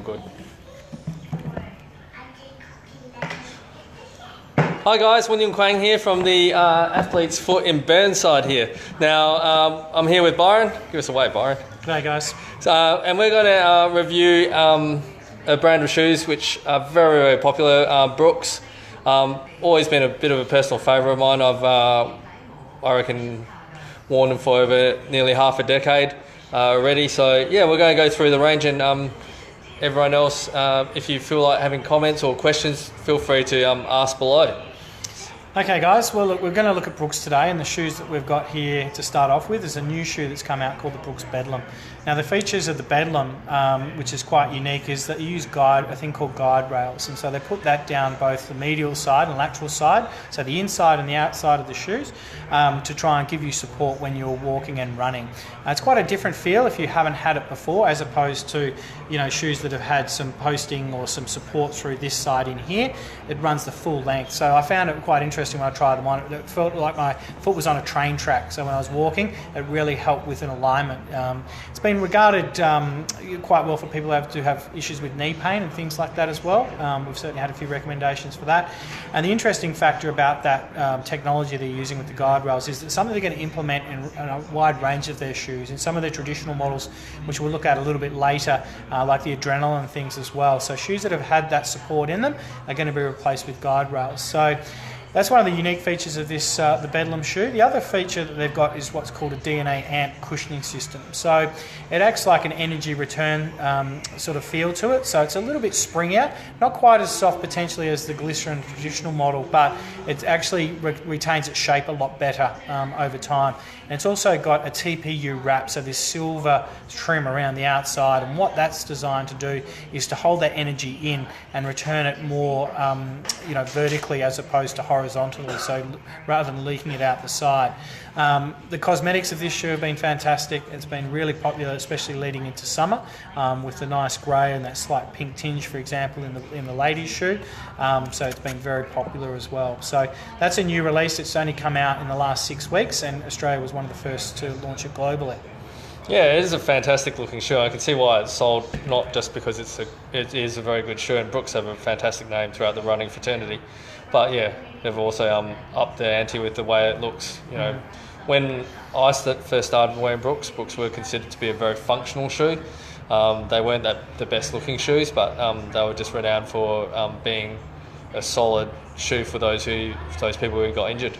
good. Hi guys, William Quang here from the Athlete's Foot in Burnside here. Now, I'm here with Byron. Give us a wave, Byron. G'day guys. And we're going to review a brand of shoes which are very, very popular, Brooks. Always been a bit of a personal favourite of mine. I've, I reckon, worn them for over nearly half a decade already. So yeah, we're going to go through the range, and everyone else, if you feel like having comments or questions, feel free to ask below. Okay guys, well look, we're going to look at Brooks today, and the shoes that we've got here to start off with is a new shoe that's come out called the Brooks Bedlam. Now the features of the Bedlam, which is quite unique, is that you use a thing called guide rails, and so they put that down both the medial side and lateral side, so the inside and the outside of the shoes, to try and give you support when you're walking and running. It's quite a different feel if you haven't had it before, as opposed to shoes that have had some posting or some support through this side in here. It runs the full length, so I found it quite interesting when I tried them on. It felt like my foot was on a train track, so when I was walking it really helped with an alignment. It's been regarded quite well for people who have issues with knee pain and things like that as well. We've certainly had a few recommendations for that. And the interesting factor about that technology they're using with the guide rails is that something they're going to implement in a wide range of their shoes. In some of their traditional models, which we'll look at a little bit later, like the Adrenaline things as well. So shoes that have had that support in them are going to be replaced with guide rails. So that's one of the unique features of this, the Bedlam shoe. The other feature that they've got is what's called a DNA amp cushioning system. So it acts like an energy return sort of feel to it. So it's a little bit springier, not quite as soft potentially as the Glycerin traditional model, but it actually retains its shape a lot better over time. And it's also got a TPU wrap, so this silver trim around the outside, and what that's designed to do is to hold that energy in and return it more vertically as opposed to horizontally, so rather than leaking it out the side. The cosmetics of this shoe have been fantastic. It's been really popular, especially leading into summer, with the nice grey and that slight pink tinge, for example, in the ladies' shoe. So it's been very popular as well. So that's a new release. It's only come out in the last 6 weeks, and Australia was one of the first to launch it globally. Yeah, it is a fantastic looking shoe. I can see why it's sold, not just because it is a very good shoe, and Brooks have a fantastic name throughout the running fraternity, but yeah, they've also upped their ante with the way it looks. When I first started wearing Brooks were considered to be a very functional shoe. They weren't the best looking shoes, but they were just renowned for being a solid shoe for those people who got injured.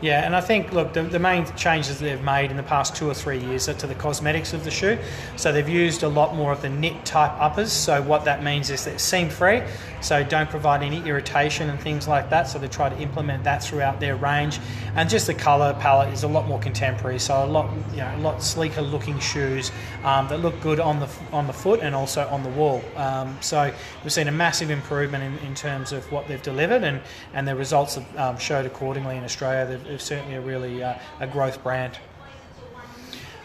Yeah, and I think, look, the main changes they've made in the past 2 or 3 years are to the cosmetics of the shoe. So they've used a lot more of the knit type uppers. So what that means is that it's seam free, so don't provide any irritation and things like that. So they try to implement that throughout their range. And just the colour palette is a lot more contemporary. So a lot sleeker looking shoes that look good on the foot and also on the wall. So we've seen a massive improvement in terms of what they've delivered, and the results have showed accordingly in Australia. It's certainly a growth brand.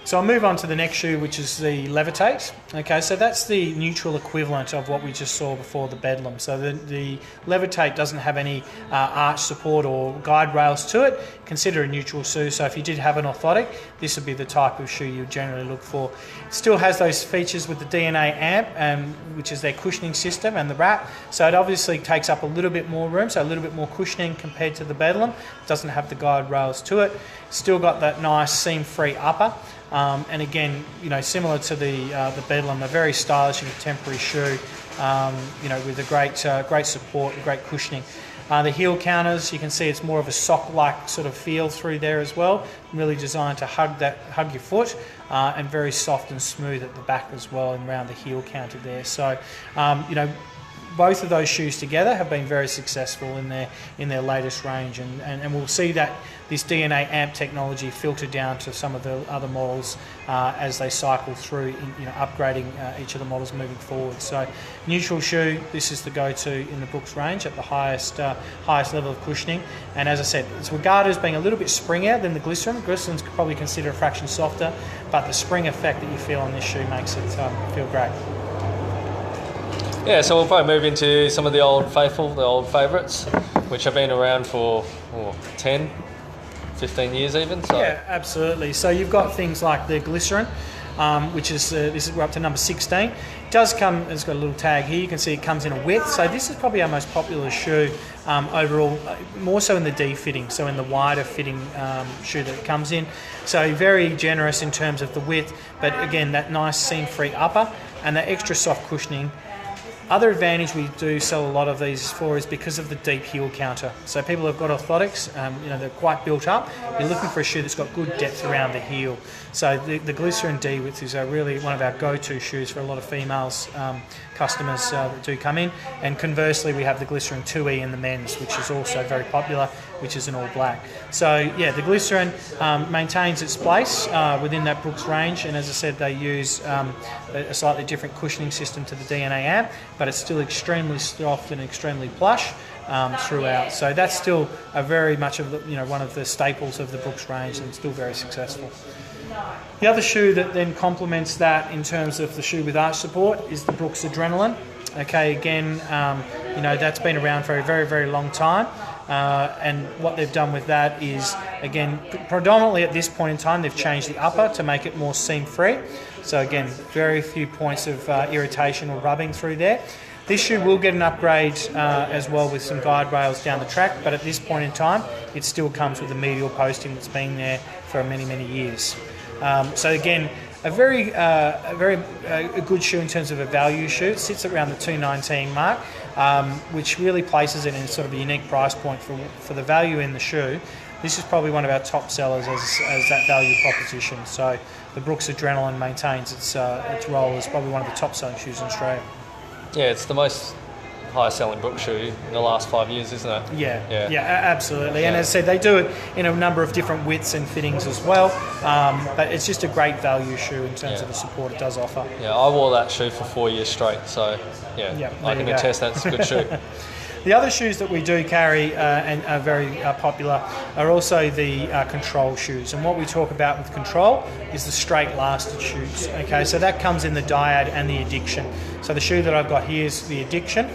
So I'll move on to the next shoe, which is the Levitate. Okay, so that's the neutral equivalent of what we just saw before, the Bedlam. So the Levitate doesn't have any arch support or guide rails to it. Consider a neutral shoe, so if you did have an orthotic, this would be the type of shoe you would generally look for. It still has those features with the DNA amp, which is their cushioning system, and the wrap. So it obviously takes up a little bit more room, so a little bit more cushioning compared to the Bedlam. It doesn't have the guide rails to it. Still got that nice seam-free upper. And again, similar to the Bedlam, a very stylish and contemporary shoe, with a great support and great cushioning. The heel counters, you can see it's more of a sock-like sort of feel through there as well, really designed to hug your foot, and very soft and smooth at the back as well, and around the heel counter there. So, both of those shoes together have been very successful in their latest range, and we'll see that this DNA amp technology filter down to some of the other models as they cycle through, upgrading each of the models moving forward. So neutral shoe, this is the go-to in the Brooks range at the highest level of cushioning. And as I said, it's regarded as being a little bit springier than the Glycerin. Glycerin's probably considered a fraction softer, but the spring effect that you feel on this shoe makes it feel great. Yeah, so we'll probably move into some of the old faithful, the old favourites, which have been around for 10, 15 years even. So. Yeah, absolutely. So you've got things like the Glycerin, which is we're up to number 16. It does come, it's got a little tag here. You can see it comes in a width. So this is probably our most popular shoe overall, more so in the D fitting, so in the wider fitting shoe that it comes in. So very generous in terms of the width, but again, that nice seam-free upper and that extra soft cushioning. Other advantage we do sell a lot of these for is because of the deep heel counter. So people have got orthotics, they're quite built up. You're looking for a shoe that's got good depth around the heel. So the Glycerin D, which is really one of our go-to shoes for a lot of females customers that do come in. And conversely, we have the Glycerin 2E in the men's, which is also very popular, which is an all black. So yeah, the Glycerin maintains its place within that Brooks range, and as I said, they use a slightly different cushioning system to the DNA amp, but it's still extremely soft and extremely plush throughout. So that's still a very much of one of the staples of the Brooks range, and still very successful. The other shoe that then complements that in terms of the shoe with arch support is the Brooks Adrenaline. Okay, again, that's been around for a very, very long time. And what they've done with that is, again, predominantly at this point in time, they've changed the upper to make it more seam-free. So again, very few points of irritation or rubbing through there. This shoe will get an upgrade as well with some guide rails down the track, but at this point in time, it still comes with the medial posting that's been there for many, many years. So again, a very good shoe in terms of a value shoe. It sits around the $219 mark, which really places it in sort of a unique price point for the value in the shoe. This is probably one of our top sellers as that value proposition. So the Brooks Adrenaline maintains its role as probably one of the top selling shoes in Australia. Yeah, it's the most highest selling Brooks shoe in the last 5 years, isn't it? Yeah, absolutely. Yeah. And as I said, they do it in a number of different widths and fittings as well. But it's just a great value shoue in terms of the support it does offer. Yeah, I wore that shoe for 4 years straight, so I can attest that's a good shoe. The other shoes that we do carry and are very popular are also the control shoes. And what we talk about with control is the straight lasted shoes. Okay, so that comes in the Dyad and the Addiction. So the shoe that I've got here is the Addiction.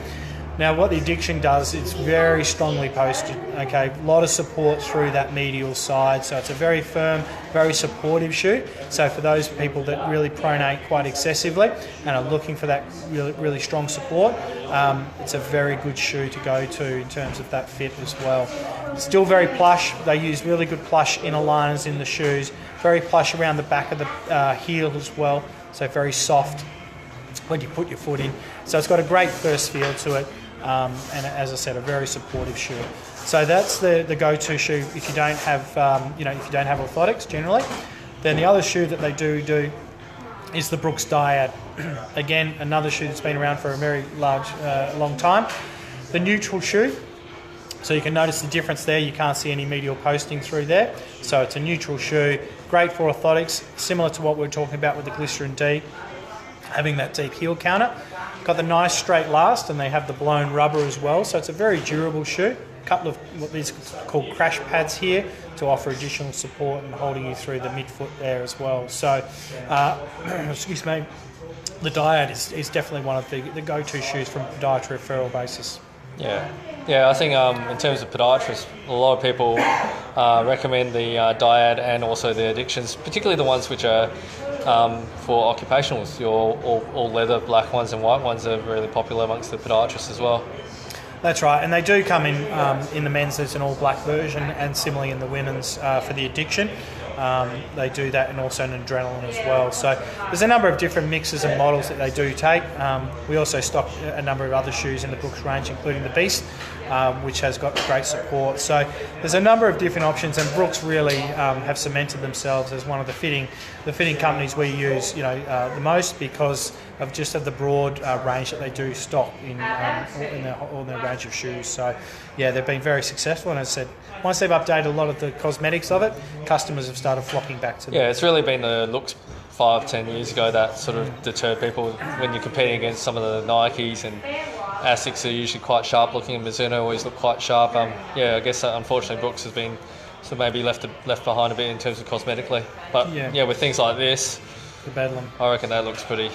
Now what the Addiction does, it's very strongly posted, okay, a lot of support through that medial side, so it's a very firm, very supportive shoe. So for those people that really pronate quite excessively and are looking for that really, really strong support, it's a very good shoe to go to in terms of that fit as well. Still very plush, they use really good plush inner liners in the shoes, very plush around the back of the heel as well, so very soft when you put your foot in. So it's got a great first feel to it. And as I said, a very supportive shoe. So that's the go-to shoe if you don't have, if you don't have orthotics generally. Then the other shoe that they do is the Brooks Dyad. Again, another shoe that's been around for a very long time. The neutral shoe. So you can notice the difference there. You can't see any medial posting through there. So it's a neutral shoe, great for orthotics, similar to what we were talking about with the Glycerin D, having that deep heel counter. Got the nice straight last, and they have the blown rubber as well, so it's a very durable shoe. A couple of what these are called crash pads here to offer additional support and holding you through the midfoot there as well. So, excuse me, the Dyad is definitely one of the go-to shoes from a podiatry referral basis. Yeah, I think in terms of podiatrists, a lot of people recommend the Dyad and also the Addictions, particularly the ones which are for occupationals. Your all leather black ones and white ones are really popular amongst the podiatrists as well. That's right, and they do come in the men's. There's an all black version, and similarly in the women's for the Addiction. They do that, and also an Adrenaline as well. So there's a number of different mixes and models that they do take. We also stock a number of other shoes in the Brooks range, including the Beast, which has got great support. So there's a number of different options, and Brooks really have cemented themselves as one of the fitting companies we use, the most, because of just the broad range that they do stock in their range of shoes. So yeah, they've been very successful, and as I said, once they've updated a lot of the cosmetics of it, customers have started flocking back to them. Yeah, it's really been the looks 5-10 years ago that sort of deterred people when you're competing against some of the Nikes, and Asics are usually quite sharp looking, and Mizuno always look quite sharp. I guess unfortunately Brooks has been sort of maybe left behind a bit in terms of cosmetically. But with things like this, the Bedlam, I reckon that looks pretty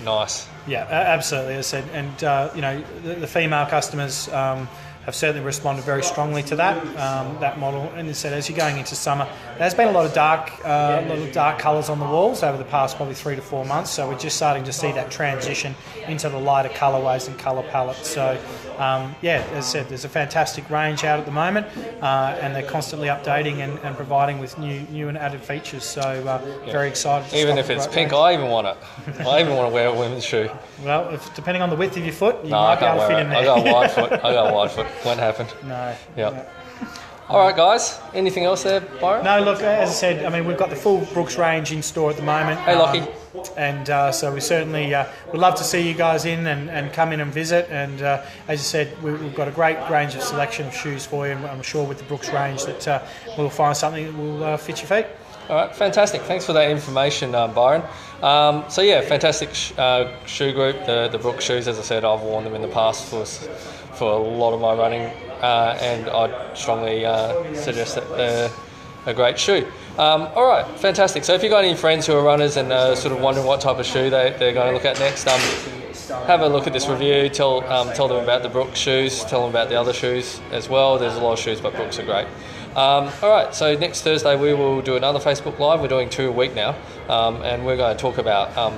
nice. Yeah, absolutely. As I said, and the female customers have certainly responded very strongly to that model. And as I said, as you're going into summer, There's been a lot of dark colours on the walls over the past probably 3 to 4 months. So we're just starting to see that transition into the lighter colourways and colour palettes. So as I said, there's a fantastic range out at the moment, and they're constantly updating and providing with new and added features. So very excited. Even if it's pink, I even want it. I even want to wear a women's shoe. Well, depending on the width of your foot, you might be able to fit in there. I got a wide foot. Won't happen. No. Yep. All right, guys. Anything else there, Byron? No, look, as I said, I mean, we've got the full Brooks range in store at the moment. Hey, Lockie. So we certainly would love to see you guys in and come in and visit. And as I said, we've got a great range of selection of shoes for you. And I'm sure with the Brooks range that we'll find something that will fit your feet. All right, fantastic. Thanks for that information, Byron. Fantastic shoe group, the Brooks shoes. As I said, I've worn them in the past for a lot of my running, and I'd strongly suggest that they're a great shoe. All right, fantastic. So if you've got any friends who are runners and sort of wondering what type of shoe they're going to look at next, have a look at this review, tell them about the Brooks shoes, tell them about the other shoes as well. There's a lot of shoes, but Brooks are great. All right, so next Thursday we will do another Facebook Live. We're doing 2 a week now, and we're going to talk about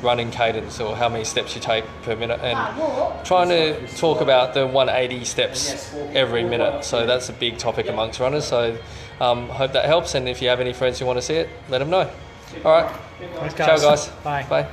running cadence, or how many steps you take per minute, and trying to talk about the 180 steps every minute. So that's a big topic amongst runners. So hope that helps, and if you have any friends who want to see it, let them know. All right, Thanks, guys. Ciao, guys. Bye. Bye.